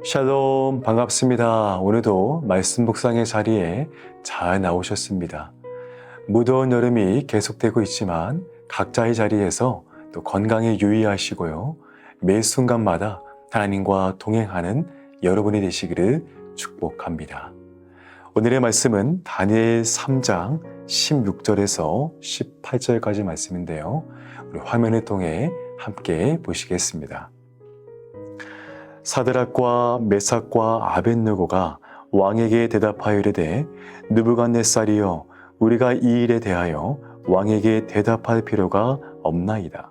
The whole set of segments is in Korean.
샬롬, 반갑습니다. 오늘도 말씀 묵상의 자리에 잘 나오셨습니다. 무더운 여름이 계속되고 있지만 각자의 자리에서 또 건강에 유의하시고요. 매 순간마다 하나님과 동행하는 여러분이 되시기를 축복합니다. 오늘의 말씀은 다니엘 3장 16절에서 18절까지 말씀인데요. 우리 화면을 통해 함께 보시겠습니다. 사드락과 메삭과 아벳느고가 왕에게 대답하여 이르되 느부갓네살이여 우리가 이 일에 대하여 왕에게 대답할 필요가 없나이다.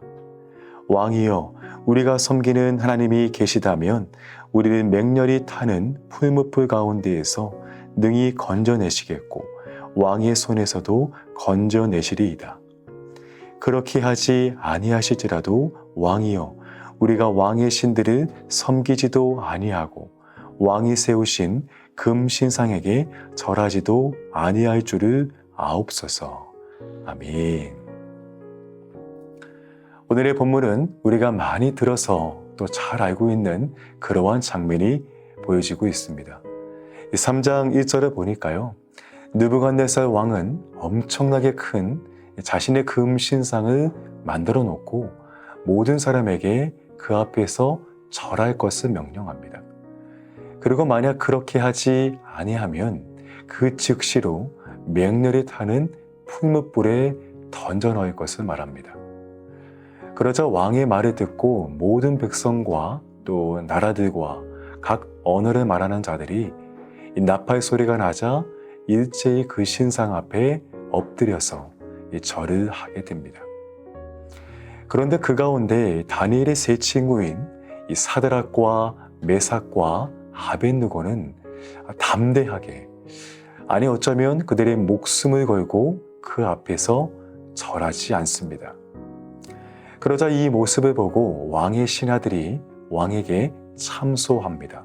왕이여 우리가 섬기는 하나님이 계시다면 우리는 맹렬히 타는 풀무불 가운데에서 능히 건져내시겠고 왕의 손에서도 건져내시리이다. 그렇게 하지 아니하실지라도 왕이여 우리가 왕의 신들을 섬기지도 아니하고 왕이 세우신 금신상에게 절하지도 아니할 줄을 아옵소서. 아멘. 오늘의 본문은 우리가 많이 들어서 또 잘 알고 있는 그러한 장면이 보여지고 있습니다. 3장 1절을 보니까요. 느부갓네살 왕은 엄청나게 큰 자신의 금신상을 만들어 놓고 모든 사람에게 그 앞에서 절할 것을 명령합니다. 그리고 만약 그렇게 하지 아니하면 그 즉시로 맹렬히 타는 풀무불에 던져 넣을 것을 말합니다. 그러자 왕의 말을 듣고 모든 백성과 또 나라들과 각 언어를 말하는 자들이 이 나팔 소리가 나자 일제히 그 신상 앞에 엎드려서 절을 하게 됩니다. 그런데 그 가운데 다니엘의 세 친구인 이 사드락과 메삭과 아벳느고는 담대하게, 아니 어쩌면 그들의 목숨을 걸고 그 앞에서 절하지 않습니다. 그러자 이 모습을 보고 왕의 신하들이 왕에게 참소합니다.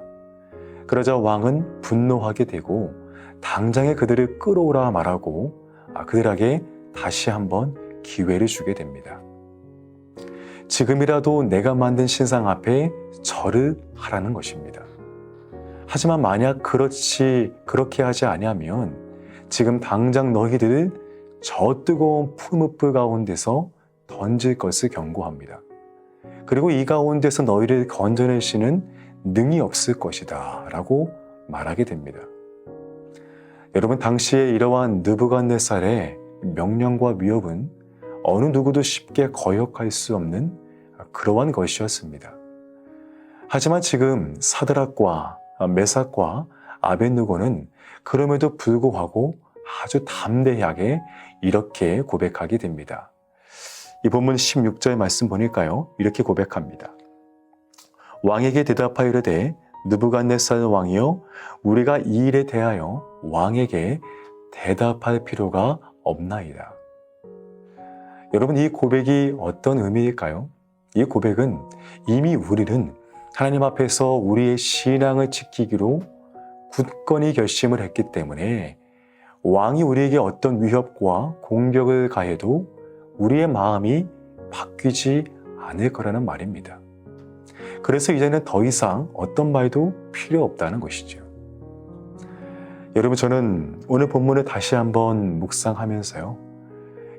그러자 왕은 분노하게 되고 당장에 그들을 끌어오라 말하고 그들에게 다시 한번 기회를 주게 됩니다. 지금이라도 내가 만든 신상 앞에 절을 하라는 것입니다. 하지만 만약 그렇게 하지 아니하면 지금 당장 너희들을 저 뜨거운 풀무불 가운데서 던질 것을 경고합니다. 그리고 이 가운데서 너희를 건져내시는 능이 없을 것이다 라고 말하게 됩니다. 여러분, 당시에 이러한 느부갓네살의 명령과 위협은 어느 누구도 쉽게 거역할 수 없는 그러한 것이었습니다. 하지만 지금 사드락과 메삭과 아벳느고는 그럼에도 불구하고 아주 담대하게 이렇게 고백하게 됩니다. 이 본문 16절 말씀 보니까요. 이렇게 고백합니다. 왕에게 대답하여 이르되 느부갓네살 왕이여 우리가 이 일에 대하여 왕에게 대답할 필요가 없나이다. 여러분, 이 고백이 어떤 의미일까요? 이 고백은 이미 우리는 하나님 앞에서 우리의 신앙을 지키기로 굳건히 결심을 했기 때문에 왕이 우리에게 어떤 위협과 공격을 가해도 우리의 마음이 바뀌지 않을 거라는 말입니다. 그래서 이제는 더 이상 어떤 말도 필요 없다는 것이죠. 여러분, 저는 오늘 본문을 다시 한번 묵상하면서요.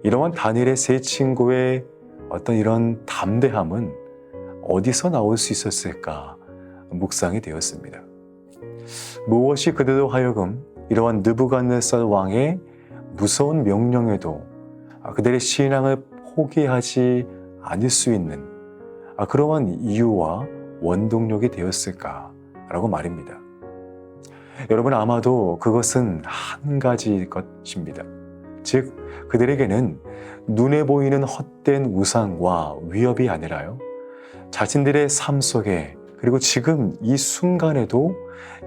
이러한 다니엘의 세 친구의 어떤 이런 담대함은 어디서 나올 수 있었을까 묵상이 되었습니다. 무엇이 그들로 하여금 이러한 느부갓네살 왕의 무서운 명령에도 그들의 신앙을 포기하지 않을 수 있는 그러한 이유와 원동력이 되었을까라고 말입니다. 여러분, 아마도 그것은 한 가지일 것입니다. 즉 그들에게는 눈에 보이는 헛된 우상과 위협이 아니라요, 자신들의 삶 속에 그리고 지금 이 순간에도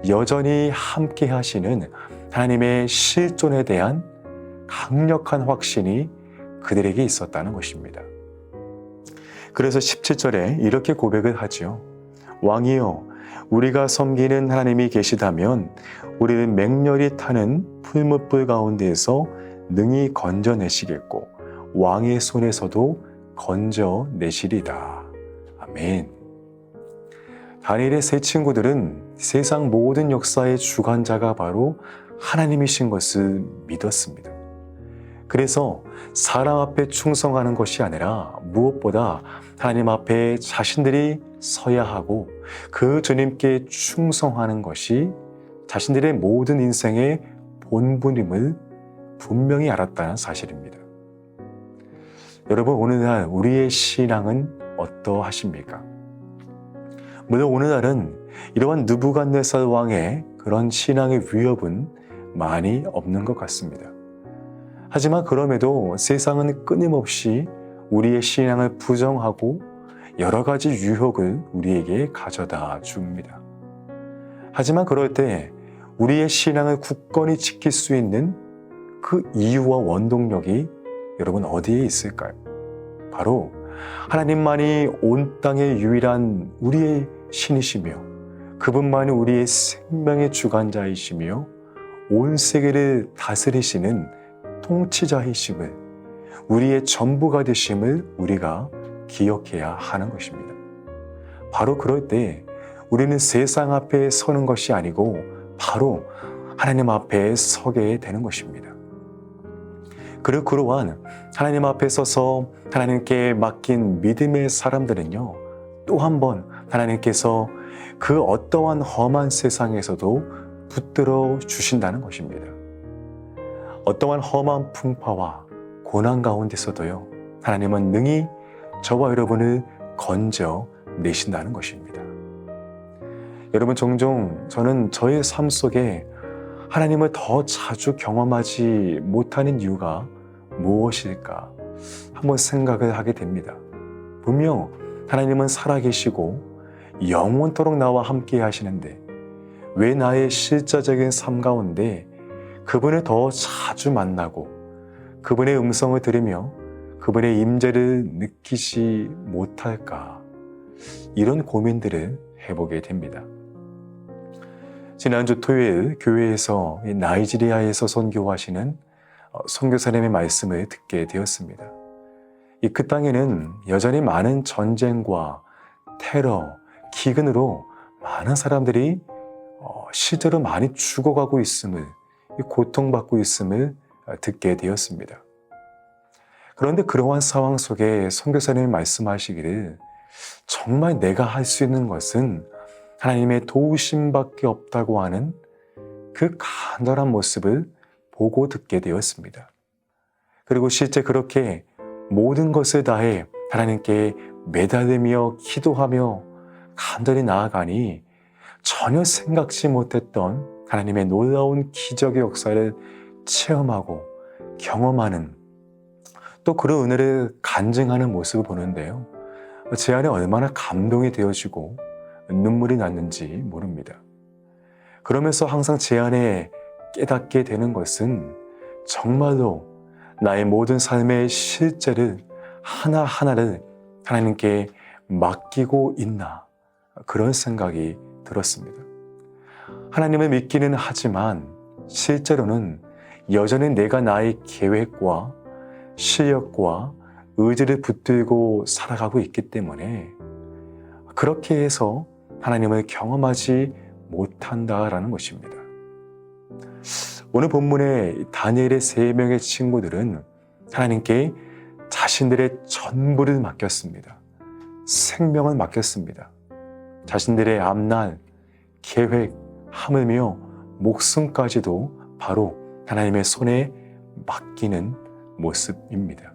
여전히 함께 하시는 하나님의 실존에 대한 강력한 확신이 그들에게 있었다는 것입니다. 그래서 17절에 이렇게 고백을 하죠. 왕이여 우리가 섬기는 하나님이 계시다면 우리는 맹렬히 타는 풀무불 가운데에서 능히 건져내시겠고 왕의 손에서도 건져내시리다. 아멘. 다니엘의 세 친구들은 세상 모든 역사의 주관자가 바로 하나님이신 것을 믿었습니다. 그래서 사람 앞에 충성하는 것이 아니라 무엇보다 하나님 앞에 자신들이 서야 하고 그 주님께 충성하는 것이 자신들의 모든 인생의 본분임을 분명히 알았다는 사실입니다. 여러분, 오늘날 우리의 신앙은 어떠하십니까? 물론 오늘날은 이러한 느부갓네살 왕의 그런 신앙의 위협은 많이 없는 것 같습니다. 하지만 그럼에도 세상은 끊임없이 우리의 신앙을 부정하고 여러 가지 유혹을 우리에게 가져다 줍니다. 하지만 그럴 때 우리의 신앙을 굳건히 지킬 수 있는 그 이유와 원동력이 여러분 어디에 있을까요? 바로 하나님만이 온 땅의 유일한 우리의 신이시며 그분만이 우리의 생명의 주관자이시며 온 세계를 다스리시는 통치자이심을, 우리의 전부가 되심을 우리가 기억해야 하는 것입니다. 바로 그럴 때 우리는 세상 앞에 서는 것이 아니고 바로 하나님 앞에 서게 되는 것입니다. 그리고 그러한 하나님 앞에 서서 하나님께 맡긴 믿음의 사람들은요, 또 한 번 하나님께서 그 어떠한 험한 세상에서도 붙들어 주신다는 것입니다. 어떠한 험한 풍파와 고난 가운데서도요, 하나님은 능히 저와 여러분을 건져 내신다는 것입니다. 여러분, 종종 저는 저의 삶 속에 하나님을 더 자주 경험하지 못하는 이유가 무엇일까 한번 생각을 하게 됩니다. 분명 하나님은 살아계시고 영원토록 나와 함께 하시는데 왜 나의 실제적인 삶 가운데 그분을 더 자주 만나고 그분의 음성을 들으며 그분의 임재를 느끼지 못할까, 이런 고민들을 해보게 됩니다. 지난주 토요일 교회에서 나이지리아에서 선교하시는 선교사님의 말씀을 듣게 되었습니다. 그 땅에는 여전히 많은 전쟁과 테러, 기근으로 많은 사람들이 실제로 많이 죽어가고 있음을, 고통받고 있음을 듣게 되었습니다. 그런데 그러한 상황 속에 선교사님이 말씀하시기를 정말 내가 할 수 있는 것은 하나님의 도우심밖에 없다고 하는 그 간절한 모습을 보고 듣게 되었습니다. 그리고 실제 그렇게 모든 것을 다해 하나님께 매달리며 기도하며 간절히 나아가니 전혀 생각지 못했던 하나님의 놀라운 기적의 역사를 체험하고 경험하는, 또 그런 은혜를 간증하는 모습을 보는데요, 제 안에 얼마나 감동이 되어지고 눈물이 났는지 모릅니다. 그러면서 항상 제 안에 깨닫게 되는 것은 정말로 나의 모든 삶의 실제를 하나하나를 하나님께 맡기고 있나, 그런 생각이 들었습니다. 하나님을 믿기는 하지만 실제로는 여전히 내가 나의 계획과 실력과 의지를 붙들고 살아가고 있기 때문에 그렇게 해서 하나님을 경험하지 못한다라는 것입니다. 오늘 본문의 다니엘의 3명의 친구들은 하나님께 자신들의 전부를 맡겼습니다. 생명을 맡겼습니다. 자신들의 앞날, 계획, 하물며 목숨까지도 바로 하나님의 손에 맡기는 모습입니다.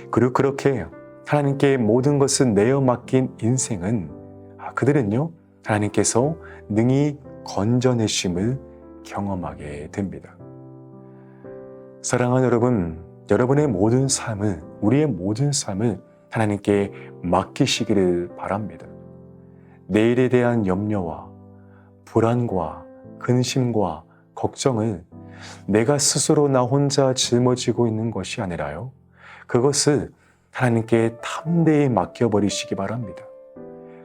그리고 그렇게 하나님께 모든 것을 내어 맡긴 인생은 그들은요, 하나님께서 능히 건져내심을 경험하게 됩니다. 사랑하는 여러분, 여러분의 모든 삶을, 우리의 모든 삶을 하나님께 맡기시기를 바랍니다. 내일에 대한 염려와 불안과 근심과 걱정을 내가 스스로 나 혼자 짊어지고 있는 것이 아니라요, 그것을 하나님께 담대히 맡겨버리시기 바랍니다.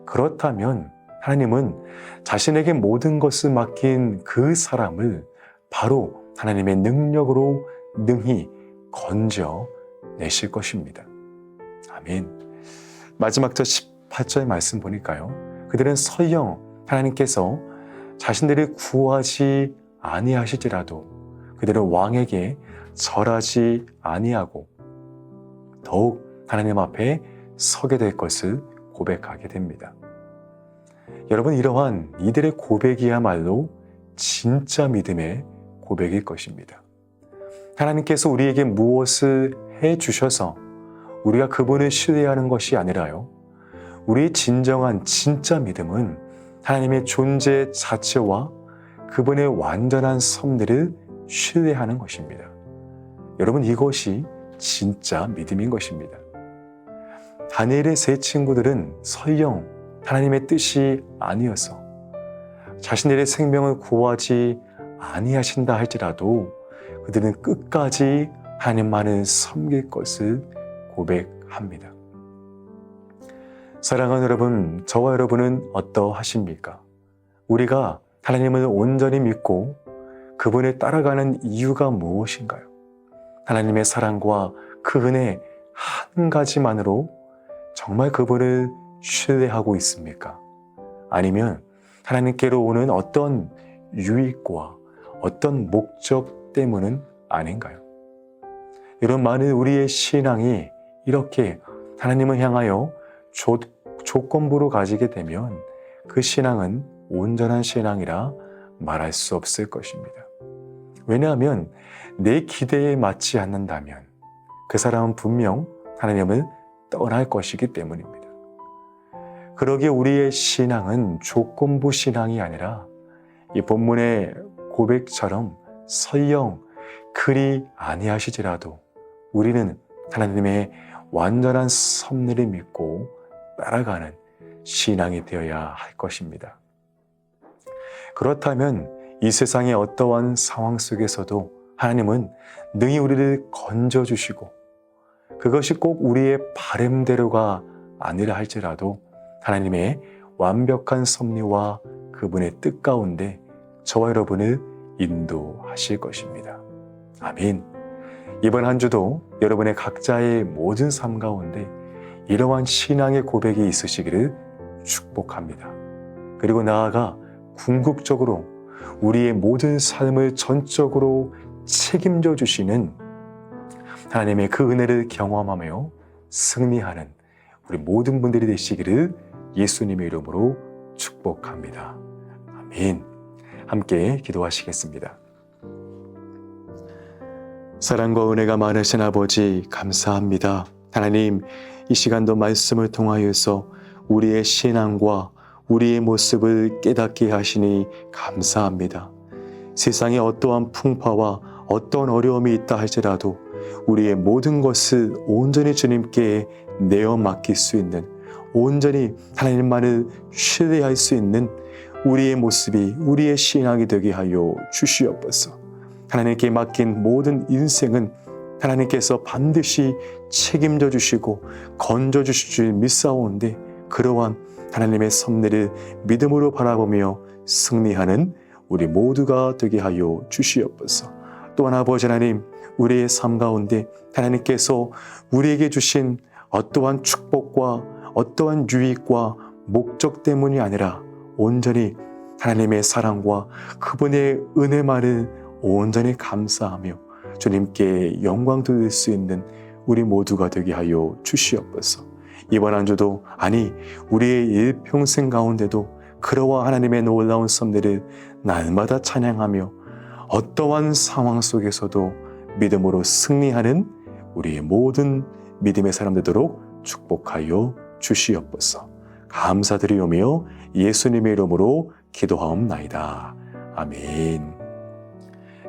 그렇다면 하나님은 자신에게 모든 것을 맡긴 그 사람을 바로 하나님의 능력으로 능히 건져내실 것입니다. 아멘. 마지막 절 18절 말씀 보니까요, 그들은 설령 하나님께서 자신들을 구하지 아니하실지라도 그들은 왕에게 절하지 아니하고 더욱 하나님 앞에 서게 될 것을 고백하게 됩니다. 여러분, 이러한 이들의 고백이야말로 진짜 믿음의 고백일 것입니다. 하나님께서 우리에게 무엇을 해주셔서 우리가 그분을 신뢰하는 것이 아니라요, 우리의 진정한 진짜 믿음은 하나님의 존재 자체와 그분의 완전한 섭리를 신뢰하는 것입니다. 여러분, 이것이 진짜 믿음인 것입니다. 다니엘의 세 친구들은 설령 하나님의 뜻이 아니어서 자신들의 생명을 구하지 아니하신다 할지라도 그들은 끝까지 하나님만을 섬길 것을 고백합니다. 사랑하는 여러분, 저와 여러분은 어떠하십니까? 우리가 하나님을 온전히 믿고 그분을 따라가는 이유가 무엇인가요? 하나님의 사랑과 그 은혜 한 가지만으로 정말 그분을 신뢰하고 있습니까? 아니면 하나님께로 오는 어떤 유익과 어떤 목적 때문은 아닌가요? 이런 많은 우리의 신앙이 이렇게 하나님을 향하여 조건부로 가지게 되면 그 신앙은 온전한 신앙이라 말할 수 없을 것입니다. 왜냐하면 내 기대에 맞지 않는다면 그 사람은 분명 하나님을 떠날 것이기 때문입니다. 그러기에 우리의 신앙은 조건부 신앙이 아니라 이 본문의 고백처럼 설령 그리 아니하시지라도 우리는 하나님의 완전한 섭리를 믿고 따라가는 신앙이 되어야 할 것입니다. 그렇다면 이 세상의 어떠한 상황 속에서도 하나님은 능히 우리를 건져주시고 그것이 꼭 우리의 바램대로가 아니라 할지라도 하나님의 완벽한 섭리와 그분의 뜻 가운데 저와 여러분을 인도하실 것입니다. 아멘. 이번 한 주도 여러분의 각자의 모든 삶 가운데 이러한 신앙의 고백이 있으시기를 축복합니다. 그리고 나아가 궁극적으로 우리의 모든 삶을 전적으로 책임져 주시는 하나님의 그 은혜를 경험하며 승리하는 우리 모든 분들이 되시기를 예수님의 이름으로 축복합니다. 아멘. 함께 기도하시겠습니다. 사랑과 은혜가 많으신 아버지 감사합니다. 하나님, 이 시간도 말씀을 통하여서 우리의 신앙과 우리의 모습을 깨닫게 하시니 감사합니다. 세상에 어떠한 풍파와 어떠한 어려움이 있다 할지라도 우리의 모든 것을 온전히 주님께 내어 맡길 수 있는, 온전히 하나님만을 신뢰할 수 있는 우리의 모습이, 우리의 신앙이 되게 하여 주시옵소서. 하나님께 맡긴 모든 인생은 하나님께서 반드시 책임져 주시고 건져 주실 줄 믿사오는데, 그러한 하나님의 섭리를 믿음으로 바라보며 승리하는 우리 모두가 되게 하여 주시옵소서. 또한 아버지 하나님, 우리의 삶 가운데 하나님께서 우리에게 주신 어떠한 축복과 어떠한 유익과 목적 때문이 아니라 온전히 하나님의 사랑과 그분의 은혜만을 온전히 감사하며 주님께 영광 돌릴 수 있는 우리 모두가 되게 하여 주시옵소서. 이번 한 주도, 아니 우리의 일평생 가운데도 그러와 하나님의 놀라운 섭리를 날마다 찬양하며 어떠한 상황 속에서도 믿음으로 승리하는 우리의 모든 믿음의 사람 되도록 축복하여 주시옵소서. 감사드리오며 예수님의 이름으로 기도하옵나이다. 아멘.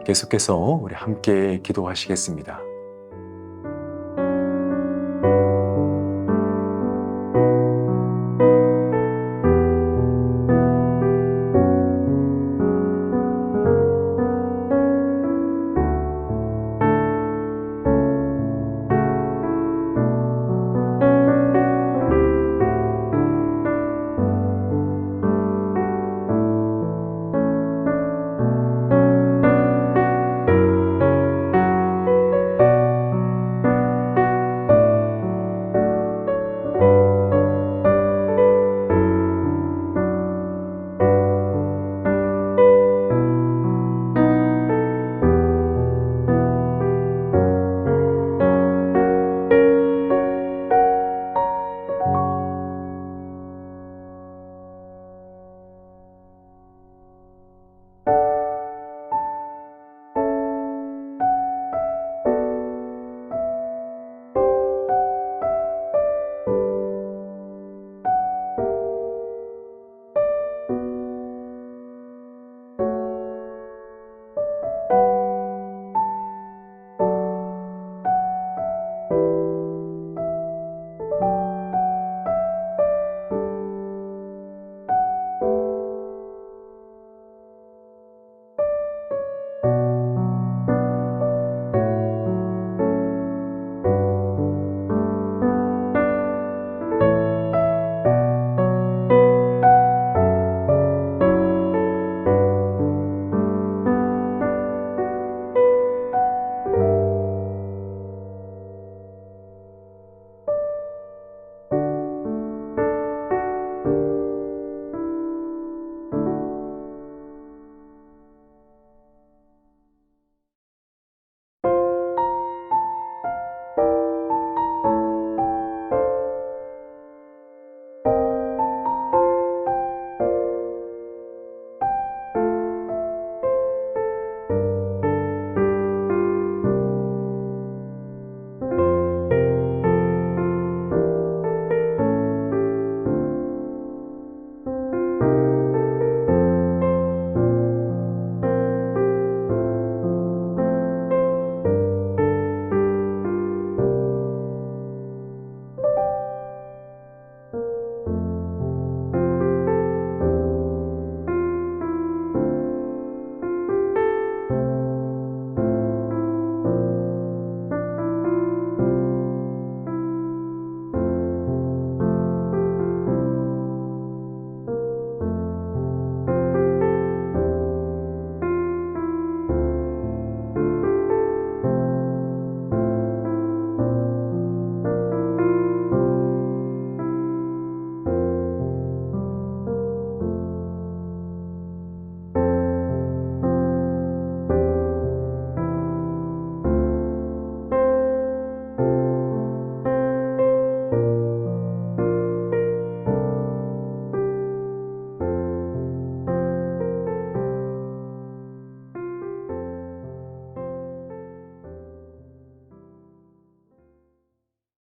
계속해서 우리 함께 기도하시겠습니다.